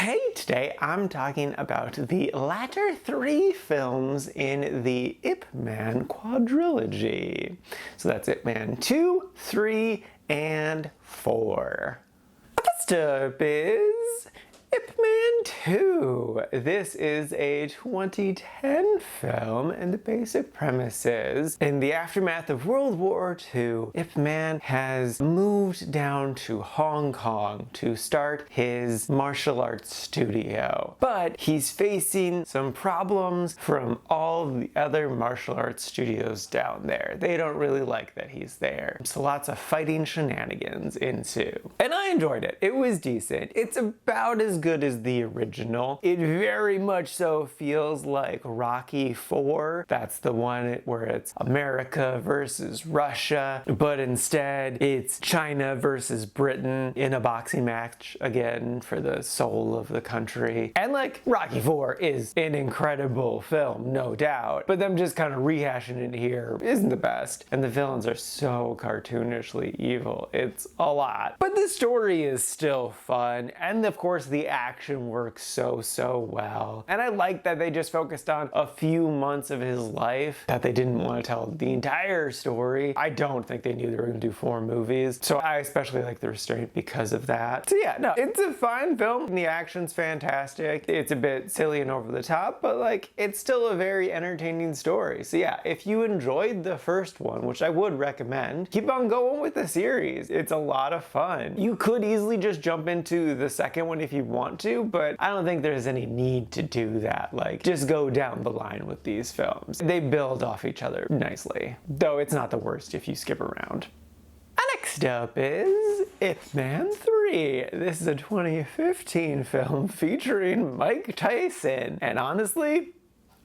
Hey, today I'm talking about the latter three films in the Ip Man quadrilogy. So that's Ip Man 2, 3, and 4. First up is Ip Man 2. This is a 2010 film, and the basic premise is, in the aftermath of World War II, Ip Man has moved down to Hong Kong to start his martial arts studio. But he's facing some problems from all the other martial arts studios down there. They don't really like that he's there. So lots of fighting shenanigans ensue. And I enjoyed it. It was decent. It's about as good as the original. It very much so feels like Rocky IV. That's the one where it's America versus Russia, but instead it's China versus Britain in a boxing match again for the soul of the country. And like Rocky IV is an incredible film, no doubt, but them just kind of rehashing it here isn't the best. And the villains are so cartoonishly evil. It's a lot. But the story is still fun, and of course the action works so well. And I like that they just focused on a few months of his life, that they didn't want to tell the entire story. I don't think they knew they were going to do 4 movies, so I especially like the restraint because of that. So yeah, no, it's a fine film. The action's fantastic. It's a bit silly and over the top, but like, it's still a very entertaining story. So yeah, if you enjoyed the first one, which I would recommend, keep on going with the series. It's a lot of fun. You could easily just jump into the second one if you want to, but I don't think there's any need to do that. Like, just go down the line with these films. They build off each other nicely, though it's not the worst if you skip around. Next up is Ip Man 3. This is a 2015 film featuring Mike Tyson, and honestly,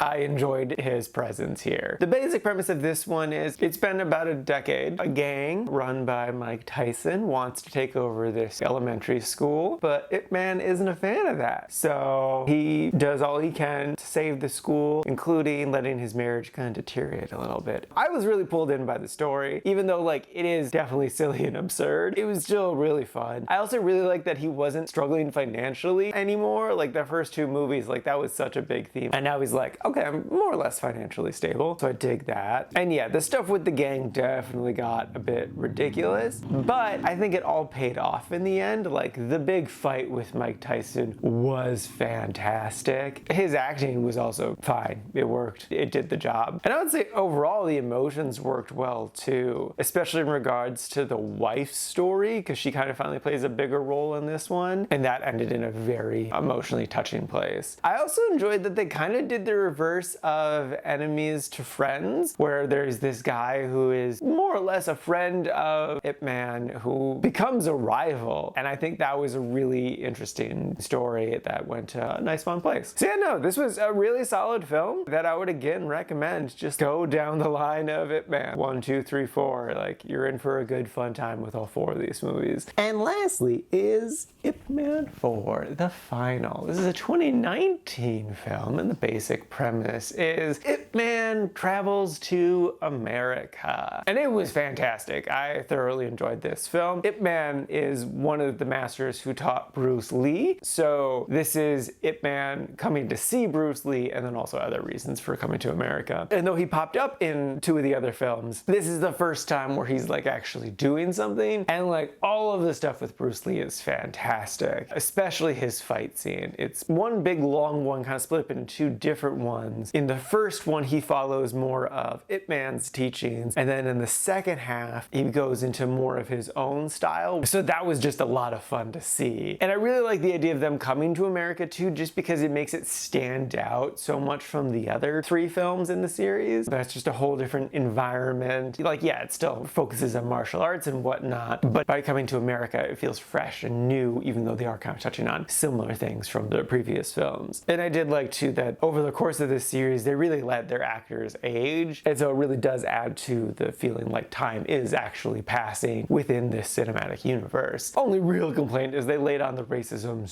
I enjoyed his presence here. The basic premise of this one is, it's been about a decade. A gang run by Mike Tyson wants to take over this elementary school, but Ip Man isn't a fan of that. So he does all he can to save the school, including letting his marriage kind of deteriorate a little bit. I was really pulled in by the story, even though like it is definitely silly and absurd. It was still really fun. I also really like that he wasn't struggling financially anymore. Like the first 2 movies, like that was such a big theme. And now he's like, okay, I'm more or less financially stable, so I dig that. And yeah, the stuff with the gang definitely got a bit ridiculous, but I think it all paid off in the end. Like, the big fight with Mike Tyson was fantastic. His acting was also fine. It worked. It did the job. And I would say overall the emotions worked well too, especially in regards to the wife's story, because she kind of finally plays a bigger role in this one, and that ended in a very emotionally touching place. I also enjoyed that they kind of did the reverse of enemies to friends, where there's this guy who is more or less a friend of Ip Man who becomes a rival, and I think that was a really interesting story that went to a nice fun place. So yeah, no, this was a really solid film that I would again recommend. Just go down the line of Ip Man 1, 2, 3, 4. Like, you're in for a good fun time with all 4 of these movies. And lastly is Ip Man 4, The Final. This is a 2019 film, and the basic premise is Ip Man travels to America. And it was fantastic. I thoroughly enjoyed this film. Ip Man is one of the masters who taught Bruce Lee. So this is Ip Man coming to see Bruce Lee, and then also other reasons for coming to America. And though he popped up in 2 of the other films, this is the first time where he's like actually doing something. And like, all of the stuff with Bruce Lee is fantastic, especially his fight scene. It's one big long one, kind of split up into 2 different ones. In the first one, he follows more of Ip Man's teachings, and then in the second half, he goes into more of his own style. So that was just a lot of fun to see. And I really like the idea of them coming to America too, just because it makes it stand out so much from the other 3 films in the series. That's just a whole different environment. Like, yeah, it still focuses on martial arts and whatnot, but by coming to America, it feels fresh and new, even though they are kind of touching on similar things from the previous films. And I did like too that over the course of this series, they really let their actors age, and so it really does add to the feeling like time is actually passing within this cinematic universe. Only real complaint is they laid on the racism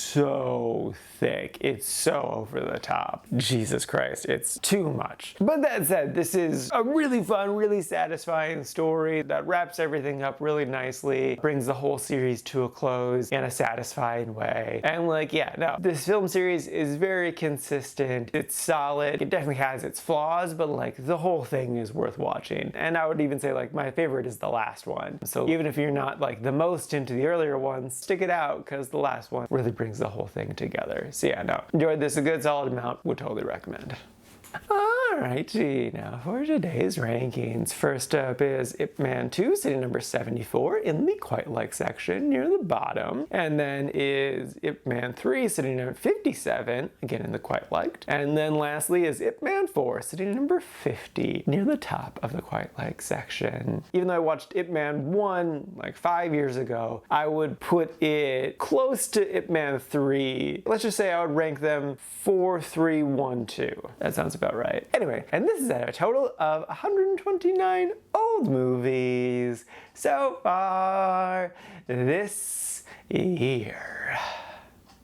so thick. It's so over the top. Jesus Christ, it's too much. But that said, this is a really fun, really satisfying story that wraps everything up really nicely, brings the whole series to a close in a satisfying way. And like, yeah, no, this film series is very consistent. It's solid. It definitely has its flaws, but like the whole thing is worth watching. And I would even say like my favorite is the last one. So even if you're not like the most into the earlier ones, stick it out because the last one really brings the whole thing together. So yeah, no, enjoyed this a good solid amount. Would totally recommend. Alrighty, now for today's rankings. First up is Ip Man 2, sitting number 74 in the quite like section near the bottom. And then is Ip Man 3, sitting number 57, again in the quite liked. And then lastly is Ip Man 4, sitting number 50 near the top of the quite like section. Even though I watched Ip Man 1 like 5 years ago, I would put it close to Ip Man 3. Let's just say I would rank them 4, 3, 1, 2. That sounds about right. Anyway, and this is at a total of 129 old movies so far this year.